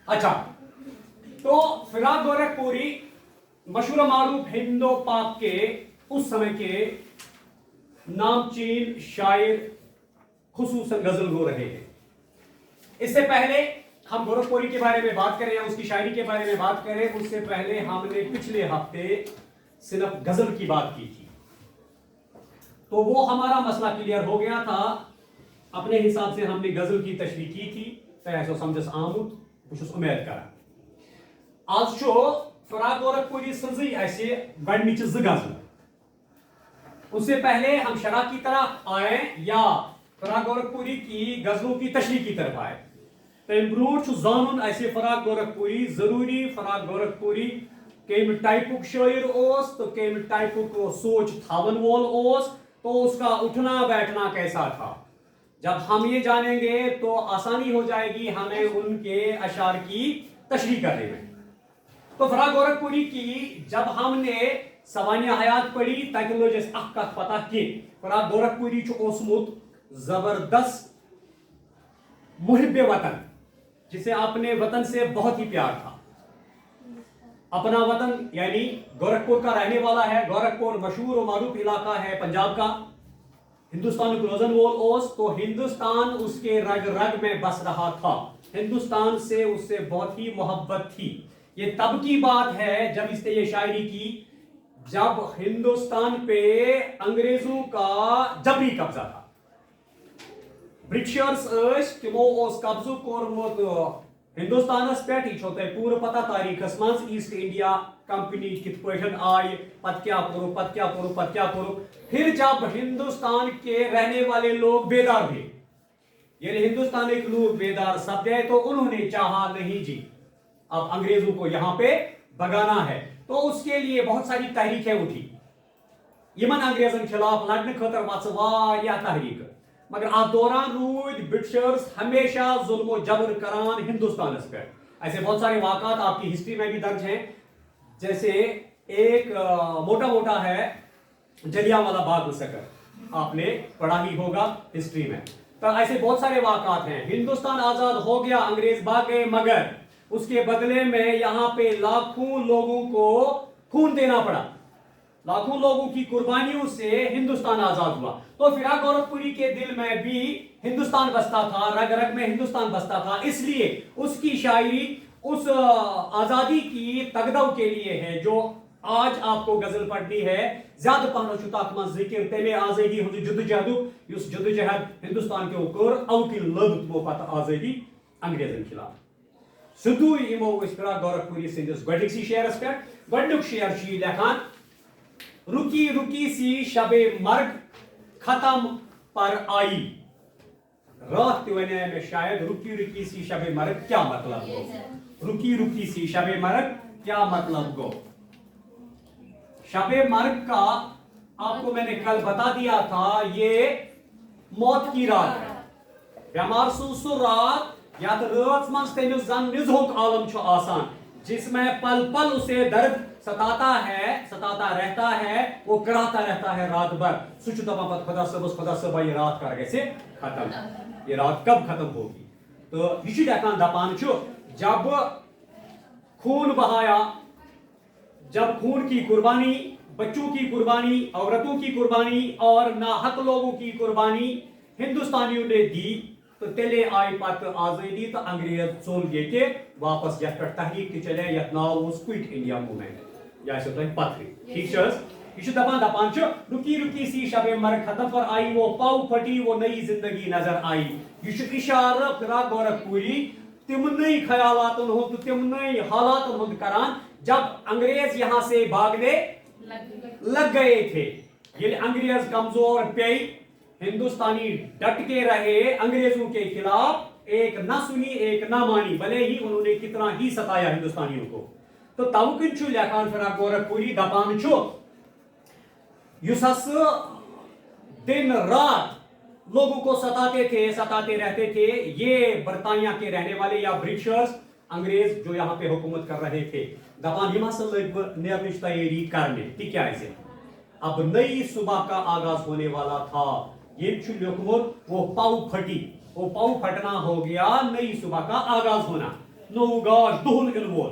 अच्छा, तो फिराक गोरखपुरी मशहूर मारूफ हिंदो पाक के उस समय के नामचीन शायर खुसूसन गजल गो रहे हैं। इससे पहले हम गोरखपुरी के बारे में बात करें या उसकी शायरी के बारे में बात करें, उससे पहले हमने पिछले हफ्ते सिर्फ गजल की बात की थी, तो वो हमारा मसला क्लियर हो गया था। अपने हिसाब से हमने गजल की तशरीह की थी, तो समझस आमुत बहुत उम्मीद कर आज फिराक गोरखपुरी सजी ऐसे गणिच गजल। उससे पहले हम शरह की तरफ आए या फिराक गोरखपुरी की गजलों की तशरीह की तरफ आए। तम ब्रूट जानन ऐसे फिराक गोरखपुरी जरूरी फिराक गोरखपुरी कम टाइपुक शायर ओस तो कम टाइपुक सोच थावन वोल ओस, तो उसका उठना बैठना कैसा था। जब हम ये जानेंगे तो आसानी हो जाएगी हमें उनके अशार की तशरीह करने में। तो फिराक गोरखपुरी की जब हमने सवानिया हयात पढ़ी ताकि लोग इस अख पता कि फिराक गोरखपुरी ओसमुत जबरदस्त मुहिब वतन, जिसे अपने वतन से बहुत ही प्यार था। अपना वतन यानी गोरखपुर का रहने वाला है। गोरखपुर मशहूर और मारूफ इलाका है पंजाब का। हिंदुस्तान को रोजन वोल ओस, तो हिंदुस्तान उसके रग रग में बस रहा था। हिंदुस्तान से उससे बहुत ही मोहब्बत थी। ये तब की बात है जब इसने ये शायरी की जब हिंदुस्तान पे अंग्रेजों का जबरी कब्जा था। ब्रिटिशर्स तिमो कब्जु कोरमुत हिंदुस्तानस पे ये पूरा पता तारीखस मज ईस्ट इंडिया कंपनी कित पठन आय, पत क्या करो। फिर जब हिंदुस्तान के रहने वाले लोग बेदार हुए, यानी हिंदुस्तान के लोग बेदार सब गए, तो उन्होंने चाहा नहीं जी अब अंग्रेजों को यहां पे भगाना है, तो उसके लिए बहुत सारी तहरीकें उठी। यमन अंग्रेजन खिलाफ लड़ने खतर वाया तहरीक, मगर आप दौरान रूद ब्रिटिशर्स हमेशा जुल्म जबर करान हिंदुस्तान पे। ऐसे बहुत सारे वाक़ात आपकी हिस्ट्री में भी दर्ज हैं। जैसे एक मोटा मोटा है जलियांवाला बाग मसकर, आपने पढ़ा ही होगा हिस्ट्री में। तो ऐसे बहुत सारे वाक़ात हैं। हिंदुस्तान आजाद हो गया, अंग्रेज भाग गए, मगर उसके बदले में यहां पे लाखों लोगों को खून देना पड़ा। लाखों लोगों की कुर्बानियों से हिंदुस्तान आजाद हुआ। तो फिराक गोरखपुरी के दिल में भी हिंदुस्तान बसता था, रग रग में हिंदुस्तान बसता था। इसलिए उसकी शायरी उस आजादी की तगदव के लिए है जो आज आपको गजल पढ़नी है। ज्यादा पहन जिक्र तमे आजादी हूं जदोजहद उस जदोजहद हिंदुस्तान के ऊपर औटी लद वो पता आजादी अंग्रेजन खिलाफ। सिद्धू इमो फिराक गोरखपुरी सिंदिस गडसी शेयरस पे गडुक शेयर छी लेखान रुकी रुकी सी शबे मर्ग खत्म पर आई। रात वने में शायद रुकी रुकी सी शबे मर्ग क्या मतलब हो। रुकी रुकी सी शबे मर्ग क्या मतलब गो। शबे मर्ग का आपको मैंने कल बता दिया था, ये मौत की रात है। बेमार सु रात या तो रात मज तमिस जन निजोक आलम छो आसान, जिसमें पल पल उसे दर्द सताता रहता है, वो कराता रहता है रात भर। सुच दपा खुदा सब ये रात कर गए खत्म, ये रात कब खत्म होगी। तो यह दपान जब खून बहाया, जब खून की कुर्बानी, बच्चों की कुर्बानी, औरतों की कुर्बानी और नाहक लोगों की कुर्बानी हिंदुस्तानियों ने दी, तो तेले आई पत आजादी तो अंग्रेज चोल ये वापस यथ पे तहरीक चले यथ नाव क्विट इंडिया मूवमेंट या पथरी। ठीक यह दपान रुकी रुकी सी शबे मर्ग खत्म पर आई, वो पाव फटी वो नई जिंदगी नजर आई। यह इशारा फिराक गोरखपुरी तिमन ख्यालातन हुंद तिमन हालातन हुंद करान जब अंग्रेज यहां से भागने लग गए थे। ये अंग्रेज कमजोर पे, हिंदुस्तानी डट के रहे अंग्रेजों के खिलाफ, एक न सुनी एक न मानी, भले ही उन्होंने कितना ही सताया हिंदुस्तानियों को। तो तवकिन लेखान फिराक गोरखपुरी दपान युस दिन रात लोगों को सताते रहते थे ये बरतानिया के रहने वाले या ब्रिटिशर्स, अंग्रेज जो यहाँ पे हुकूमत कर रहे थे। दपान यम नेरनच तैयारी करने तिक्याज अब नई सुबह का आगाज होने वाला था। ये लिखमुत वो पाव फटी, वो पाव फटना हो गया, नई सुबह का आगाज होना। नो गाश दुहुल इलवोल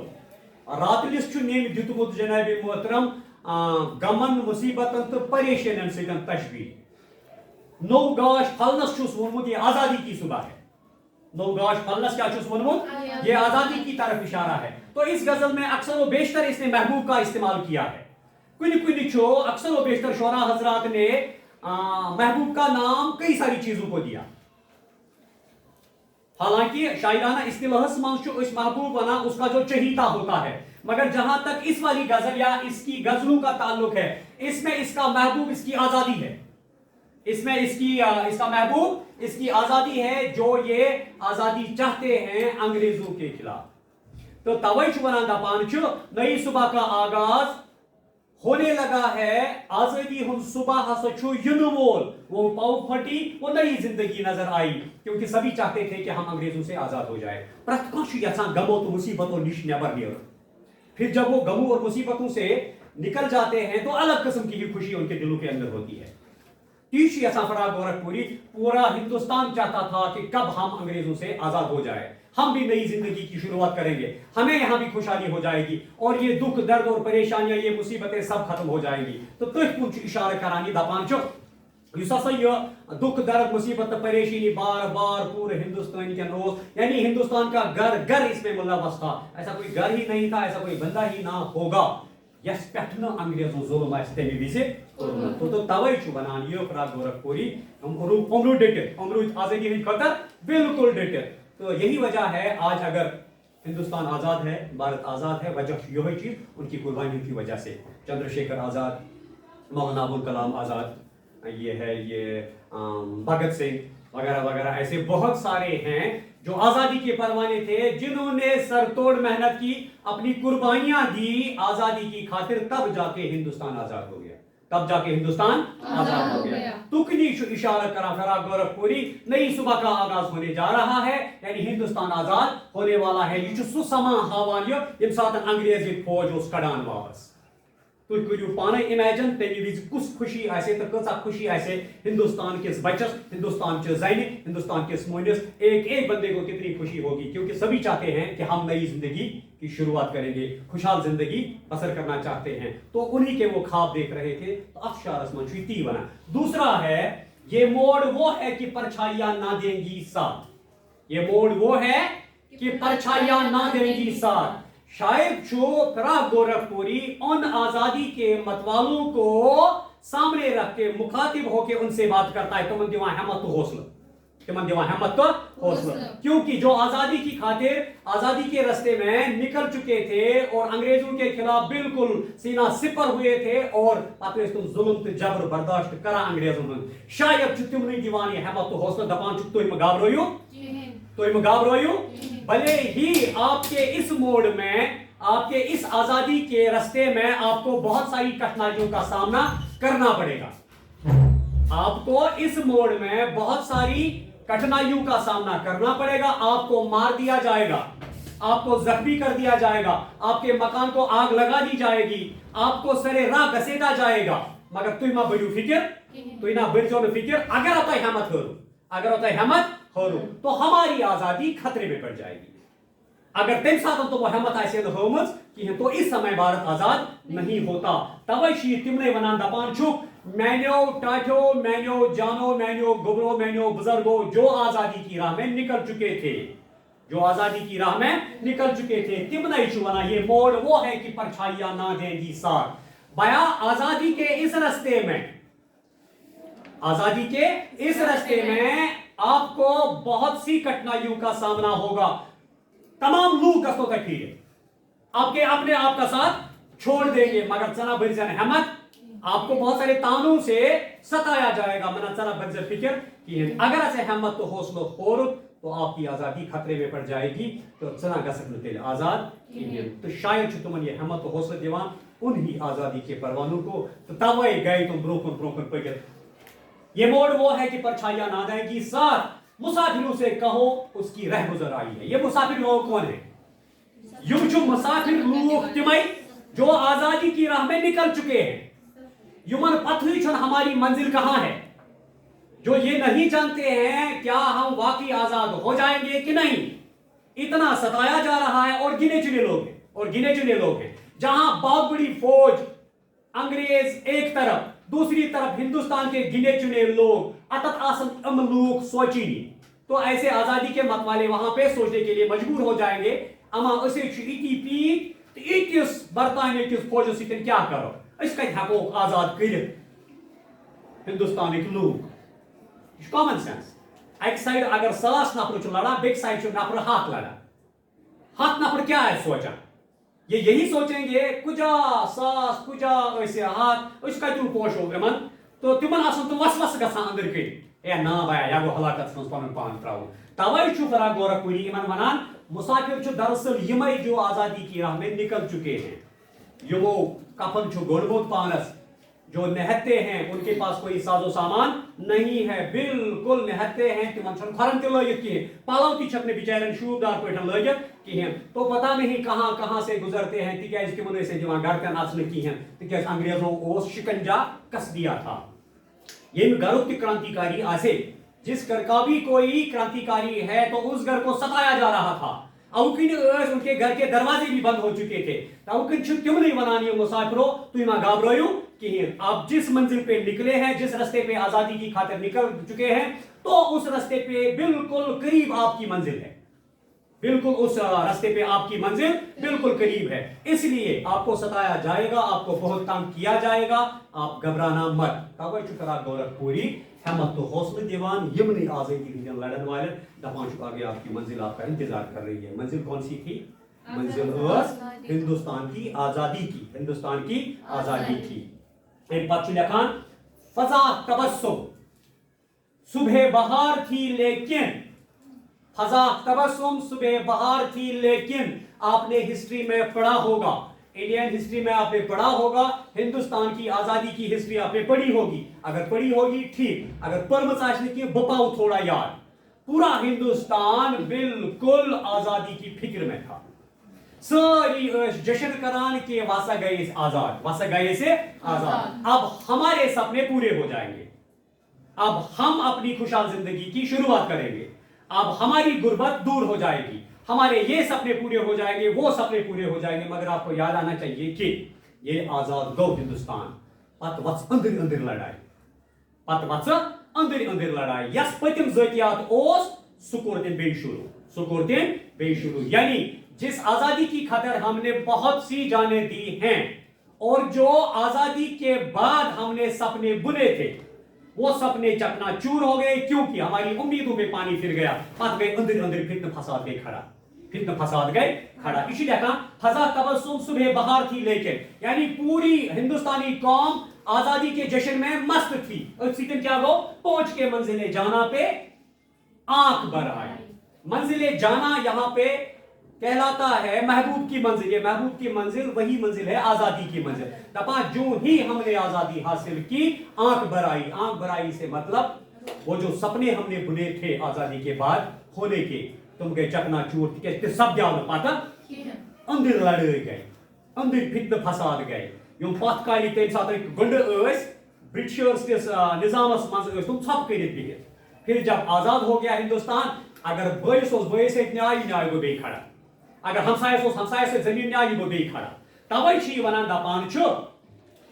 रातलिस नेम दितमुत जनाब मोहतरम गमन मुसीबतन तो परेशानियन सतन तशबीह नो गाश फलनस छुस वोनमुत ये आजादी की सुबह है नो गाश फलनस क्या छुस वोनमुत ये आजादी की तरफ इशारा है। तो इस गजल में अक्सर व बेशतर इसने महबूब का इस्तेमाल किया है। कुछ कुछ छो अक्सर व बेशतर शोरा हजरात ने महबूब का नाम कई सारी चीजों को दिया। हालांकि शायराना इस्तिलाहस मंश महबूब बना उसका जो चहीता होता है, मगर जहां तक इस वाली गजल या इसकी गजलों का ताल्लुक है, इसमें इसका महबूब इसकी आजादी है। इसमें इसका महबूब इसकी आजादी है, जो ये आजादी चाहते हैं अंग्रेजों के खिलाफ। तो तवैच बना दपान नई सुबह का आगाज होने लगा है, आजादी हम सुबह हसो युनमोल वो पाव फटी, वो नई जिंदगी नजर आई, क्योंकि सभी चाहते थे कि हम अंग्रेजों से आजाद हो जाए। गमो तो मुसीबतों निश नेबर नियर, फिर जब वो गमों और मुसीबतों से निकल जाते हैं तो अलग किस्म की ही खुशी उनके दिलों के अंदर होती है। तीसरी फराग गोरखपुरी पूरा हिंदुस्तान चाहता था कि कब हम अंग्रेजों से आजाद हो जाए, हम भी नई जिंदगी की शुरुआत करेंगे, हमें यहां भी खुशहाली हो जाएगी और ये दुख दर्द और परेशानियां ये मुसीबतें सब खत्म हो जाएंगी। तो तुझ इशारा करानी दपान ये दुख दर्द मुसीबत परेशानी बार बार पूरे हिंदुस्तान के रोज, यानी हिंदुस्तान का घर घर इसमें मुलव्वस था। ऐसा कोई घर ही नहीं था, ऐसा कोई बंदा ही ना होगा यस पे अंग्रेजों जुल्म तमे विजि तो तवे बनान ये फराग गोरखपुरी उम्र डेटित उम्र आजादी हंद खतर बिल्कुल डेटित। तो यही वजह है आज अगर हिंदुस्तान आजाद है, भारत आजाद है, वजह यही चीज उनकी कुर्बानियों की वजह से। चंद्रशेखर आजाद, मौलाना अबुल कलाम आजाद, ये है ये भगत सिंह वगैरह वगैरह, ऐसे बहुत सारे हैं जो आजादी के परवाने थे, जिन्होंने सरतोड़ मेहनत की, अपनी कुर्बानियां दी आजादी की खातिर, तब जाके हिंदुस्तान आजाद हो गया, तब जाके हिंदुस्तान आजाद हो गया। तुकनी इशारा करा फराग गोरखपुरी नई सुबह का आगाज होने जा रहा है, यानी हिंदुस्तान आजाद होने वाला है। ये सु समा हावान यम साथ अंग्रेज फौज उस कड़ान वापस। तुम करू पाने इमेजिन तमे विज कुछ खुशी आसे तो कसा खुशी आसे हिंदुस्तान के बचस, हिंदुस्तान के ज़ैनी, हिंदुस्तान के मोइनस, एक एक बंदे को कितनी खुशी होगी, क्योंकि सभी चाहते हैं कि हम नई जिंदगी की शुरुआत करेंगे, खुशहाल जिंदगी बसर करना चाहते हैं। तो उन्हीं के वो ख्वाब देख रहे थे। तो अफशारस मंशुती बना। दूसरा है ये मोड़ वो है कि परछाइयां ना देंगी साथ, ये मोड़ वो है कि परछाइयां ना देंगी साथ। शायद जो फराग गोरखपुरी उन आजादी के मतवालों को सामने रख के मुखातिब होके उनसे बात करता है, तुम दिवा हिम्मत तो हौसला, तुम दिवा हिम्मत तो हौसला, क्योंकि जो आजादी की खातिर आजादी के रास्ते में निकल चुके थे और अंग्रेजों के खिलाफ बिल्कुल सीना सिपर हुए थे और पाते तुम जुल्म तो जबर बर्दाश्त करा अंग्रेजों ने, शायद तुम नहीं दीवान हिम्मत तो हौसला दपान चुप तो गाबरोयो, तो गाबरोयो, भले ही आपके इस मोड़ में, आपके इस आजादी के रास्ते में आपको बहुत सारी कठिनाइयों का सामना करना पड़ेगा। आपको इस मोड़ में बहुत सारी कठिनाइयों का सामना करना पड़ेगा। आपको मार दिया जाएगा, आपको जख्मी कर दिया जाएगा, आपके मकान को आग लगा दी जाएगी, आपको सरे राह घसीटा जाएगा, मगर तुम मा बड़ू फिक्र, तुम ना बढ़ जाओ फिक्र। अगर आता हिम्मत हो, अगर आता हिम्मत हो तो हमारी आजादी खतरे में पड़ जाएगी। अगर तेम साथ तो वो हिम्मत ऐसे होमत कि तो इस समय भारत आजाद नहीं होता। तवे शी तिमने वनान दपान छुक मैन्यो टाठो मैन्यो जानो मैन्यो गुबरो मैन्यो बुजुर्गो, जो आजादी की राह में निकल चुके थे, जो आजादी की राह में निकल चुके थे, तिमने वना ये मोड़ वो है कि परछाइयां ना देंगी साथ। बया आजादी के इस रास्ते में, आजादी के इस रास्ते में आपको बहुत सी कठिनाइयों का सामना होगा। तमाम लोग दस्तों तक ही आपके अपने आप का साथ छोड़ देंगे, मगर चना बरजन हिम्मत, आपको बहुत सारे तानों से सताया जाएगा, मना चना बरजन फिक्र की। अगर ऐसे हिम्मत तो हौसलो होर तो आपकी आजादी खतरे में पड़ जाएगी। तो चना गसक आजाद तो शायद तुमन ये हिम्मत तो हौसला दीवान उन्हीं आजादी के परवानों को। तो तवे गए तुम ब्रोकन ब्रोकन पगल। ये मोड़ वो है कि परछाइयां ना देंगी साथ, मुसाफिरों से कहो उसकी रह गुजर आई है। ये मुसाफिर लोग कौन है? युग जो मुसाफिर लोग तिमई जो आजादी की राह में निकल चुके हैं, युमन पथली हमारी मंजिल कहां है, जो ये नहीं जानते हैं क्या हम वाकई आजाद हो जाएंगे कि नहीं। इतना सताया जा रहा है, और गिने चुने लोग हैं, और गिने चुने लोग हैं। जहां बहुत बड़ी फौज अंग्रेज एक तरफ, दूसरी तरफ हिंदुस्तान के गिने चुने लोग अतत आसम लोग सोची नहीं, तो ऐसे आजादी के मत वाले वहां पे सोचने के लिए मजबूर हो जाएंगे, अमा असे इति पीत तो इतिस बरतानिया किस फौज से क्या करो, इसका हको आजाद कर हिंदुस्तान लोग, कॉमन सेंस। एक साइड अगर 100 नफर लड़ा, बेक साइड नफर 100 लड़ा, 100 नफर क्या है सोचा, ये यही सोचेंगे कुजा सास कुजा ऐसे हाथ उसका क्यों पोश हो गए, तो तिमन आसन तो वस गसान अंदर कड़ी ए ना भाई या गो हलाकत मज पन पान त्राव। तवै छु फराक गोरखपुरी इमन वनान मुसाफिर छु दरअसल यमई जो आजादी की राह में निकल चुके हैं, यमो कफन छु गोड़बोत पानस, जो निहत्ते हैं उनके पास कोई साजो सामान नहीं है, बिल्कुल निहत्ते हैं, तिमन छन खरन ते लगित की पालव की छपने बिचारन शूबदार पेठन लगित की हैं, तो पता नहीं कहां कहां से गुजरते हैं, तिक्याज तिमन ऐसे दिवान डरकन आसने की हैं, तिक्याज अंग्रेजों को शिकंजा कस दिया था। ये घरों की क्रांतिकारी आसे, जिस घर का भी कोई क्रांतिकारी है तो उस घर को सताया जा रहा था, उनके घर के दरवाजे भी बंद हो चुके थे, क्यों नहीं बनानी मुसाफिरों तुम घबरायो कि आप जिस मंजिल पे निकले हैं, जिस रास्ते पे आजादी की खातिर निकल चुके हैं, तो उस रास्ते पे बिल्कुल करीब आपकी मंजिल है, बिल्कुल उस रास्ते पे आपकी मंजिल बिल्कुल करीब है, इसलिए आपको सताया जाएगा, आपको बहुत तंग किया जाएगा, आप घबराना मत। तवै छु फराक गोरखपुरी हिम्मत तो हौसला दीवान यमनी आजादी की लड़न वाले दफान छु आगे आपकी मंजिल आपका इंतजार कर रही है। मंजिल कौन सी थी? मंजिल हिंदुस्तान की आजादी की, हिंदुस्तान की आजादी की। एक बात लिखान फजा तबस्सुम सुबह बहार थी लेकिन, फजा तबस्सुम सुबह बहार थी लेकिन, आपने हिस्ट्री में पढ़ा होगा, इंडियन हिस्ट्री में आपने पढ़ा होगा, हिंदुस्तान की आजादी की हिस्ट्री आपने पढ़ी होगी, अगर पढ़ी होगी ठीक, अगर परमच आशने की बपाओ थोड़ा यार, पूरा हिंदुस्तान बिल्कुल आजादी की फिक्र में था, सारी जश्न करान के वासा गए आजाद, वासा गए से आजाद, अब हमारे सपने पूरे हो जाएंगे, अब हम अपनी खुशहाल जिंदगी की शुरुआत करेंगे, अब हमारी गुर्बत दूर हो जाएगी, हमारे ये सपने पूरे हो जाएंगे, वो सपने पूरे हो जाएंगे, मगर आपको याद आना चाहिए कि ये आजाद गौ हिंदुस्तान पत वत्स अंदर अंदर लड़ाई, पत वत्स अंदर अंदर लड़ाई, यस पतिम ज़तियात ओस सुकोरतिन बेशुरू, सुकोरतिन बेशुरू, यानी जिस आजादी की खातिर हमने बहुत सी जानें दी हैं, और जो आजादी के बाद हमने सपने बुने थे, वो सपने चकनाचूर हो गए, क्योंकि हमारी उम्मीदों में पानी फिर गया, पत गए अंदर अंदर फितन फसाद गए खड़ा, फितन फसाद गए खड़ा। इसीलिए कहा फजा तबस्सुम सुबह बहार थी लेकिन, यानी पूरी हिंदुस्तानी कौम आजादी के जश्न में मस्त थी, और सीधे क्या हो पहुंच के मंजिले जाना पे आंख भर आई। मंजिले जाना यहाँ पे कहलाता है महबूब की मंजिल, ये महबूब की मंजिल वही मंजिल है आजादी की मंजिल। दफा जो ही हमने आजादी हासिल की आंख भर आई, आंख भर आई से मतलब वो जो सपने हमने बुने थे आजादी के बाद होने के, तुम गए चकनाचूर के सब जाओ पाता अंदर लड़े गए, अंदर फितन फसाद गए, यूं पथ काली तेम साथ गुंड ब्रिटिशर्स के निजामस मज तुम सब करित बिहित। फिर जब आजाद हो गया हिंदुस्तान, अगर बैस बैस न्याय न्याय गो बे खड़ा, अगर हमसायस हमसाय से जमीन न्याय गो बे खड़ा, तवै वनान दपान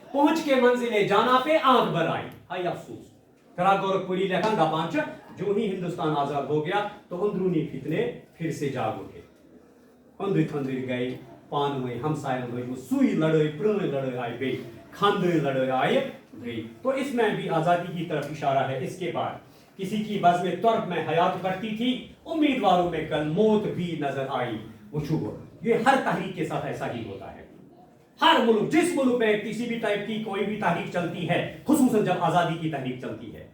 पहुंच के मंजिले जाना पे आंख भर आई। हाय अफसोस फराक गोरखपुरी लेखन दपान जो ही हिंदुस्तान आजाद हो गया तो अंदरूनी फितने फिर से जाग उठे, अंदर अंदर गए पान में हमसायन सुई लड़ाई पुरानी लड़ाई आई गई, खानदानी लड़ाई आई गई। तो इसमें भी आजादी की तरफ इशारा है। इसके बाद किसी की बज़्म तर्ब में हयात बढ़ती थी, उम्मीदवारों में कल मौत भी नजर आई। ये हर तहरीक के साथ ऐसा ही होता है, हर मुल्क, जिस मुल्क में किसी भी टाइप की कोई भी तहरीक चलती है, खुसूसन जब आजादी की तहरीक चलती है,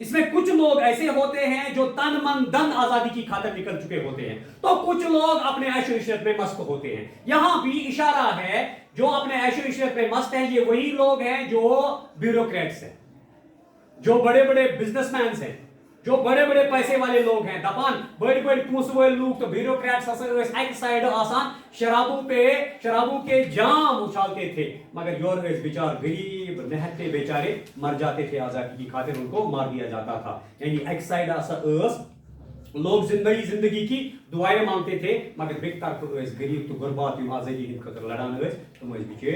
इसमें कुछ लोग ऐसे होते हैं जो तन मन धन आजादी की खातिर निकल चुके होते हैं, तो कुछ लोग अपने ऐशो इशरत में मस्त होते हैं। यहां भी इशारा है जो अपने ऐशो इशरत में मस्त हैं, ये वही लोग हैं जो ब्यूरोक्रेट्स हैं, जो बड़े बड़े बिजनेसमैन हैं, जो बड़े बड़े पैसे वाले लोग हैं। दपान बड़े बड़े पूस वाले लोग तो ब्यूरोक्रेट्स एक साइड आसान शराबों के जाम उछालते थे, मगर योर बेचार गरीब नहते बेचारे मर जाते थे आजादी की खातिर, उनको मार दिया जाता था। यानी एक साइड लोग जिंदगी की दुआएं मांगते थे, मगर बेक तरफ गरीब तो गुरबात आज़ादी हिंद खतर लड़ान तुम बिचे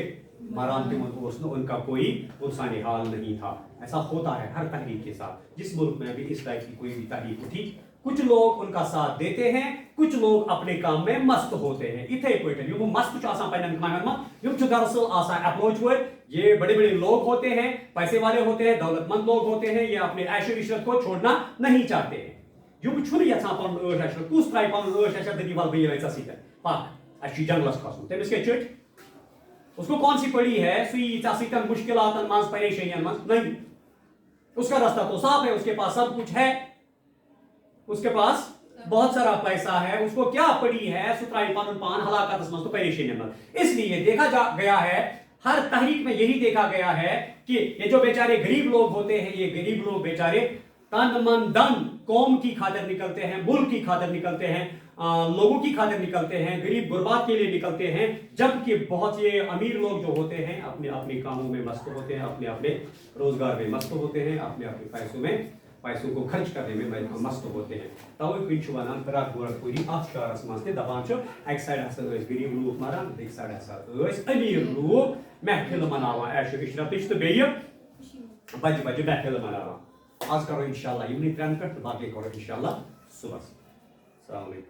मरान तिमन उनका कोई उनसानी हाल नहीं था। ऐसा होता है हर तहरीक के साथ। जिस मुल्क में भी इस टाइप की कोई भी तहरीक उठी, कुछ लोग उनका साथ देते हैं, कुछ लोग अपने काम में मस्त होते हैं। इथे पे यम मस्त दरअसल अप्रोच हुए, ये बड़े बड़े लोग होते हैं, पैसे वाले होते हैं, दौलतमंद लोग होते हैं, ये अपने ऐश इशरत को छोड़ना नहीं चाहते हैं। यम यहां पे ऐश कुछ त्राय पे ऐश ददी वाल बे पाक अच्छी जंगलस खसन तमिस के चट उसको कौन सी पड़ी है सी मुश्किलातन मज परेशानियन मज नहीं, उसका रास्ता तो साफ है, उसके पास सब कुछ है, उसके पास बहुत सारा पैसा है, उसको क्या पड़ी है सुतराई पान पान हलाकत मज तो परेशानियन मज। इसलिए देखा गया है हर तहरीक में यही देखा गया है कि ये जो बेचारे गरीब लोग होते हैं, ये गरीब लोग बेचारे तन मन धन कौम की खातिर निकलते हैं, मुल्क की खातिर निकलते हैं, लोगों की खातिर निकलते हैं, गरीब गुरबात के लिए निकलते हैं। जबकि बहुत से अमीर लोग जो होते हैं अपने अपने कामों में मस्त होते हैं, अपने अपने रोजगार में मस्त होते हैं, अपने अपने पैसों को खर्च करने में मस्त होते हैं। तवे कुछ वनान रात गोरख पूरी अथ शहरस मज दपान एक साइड हसा गरीब लोग मरान, एक साइड हसा अमीर लोग महफिल मनावान ऐश इशरत तो बेय बज बज महफिल मनावान। आज करो इंशाल्लाह इवनिंग ट्रेन पे, बाकी करो इंशाल्लाह सुबह। अस्सलाम वालेकुम।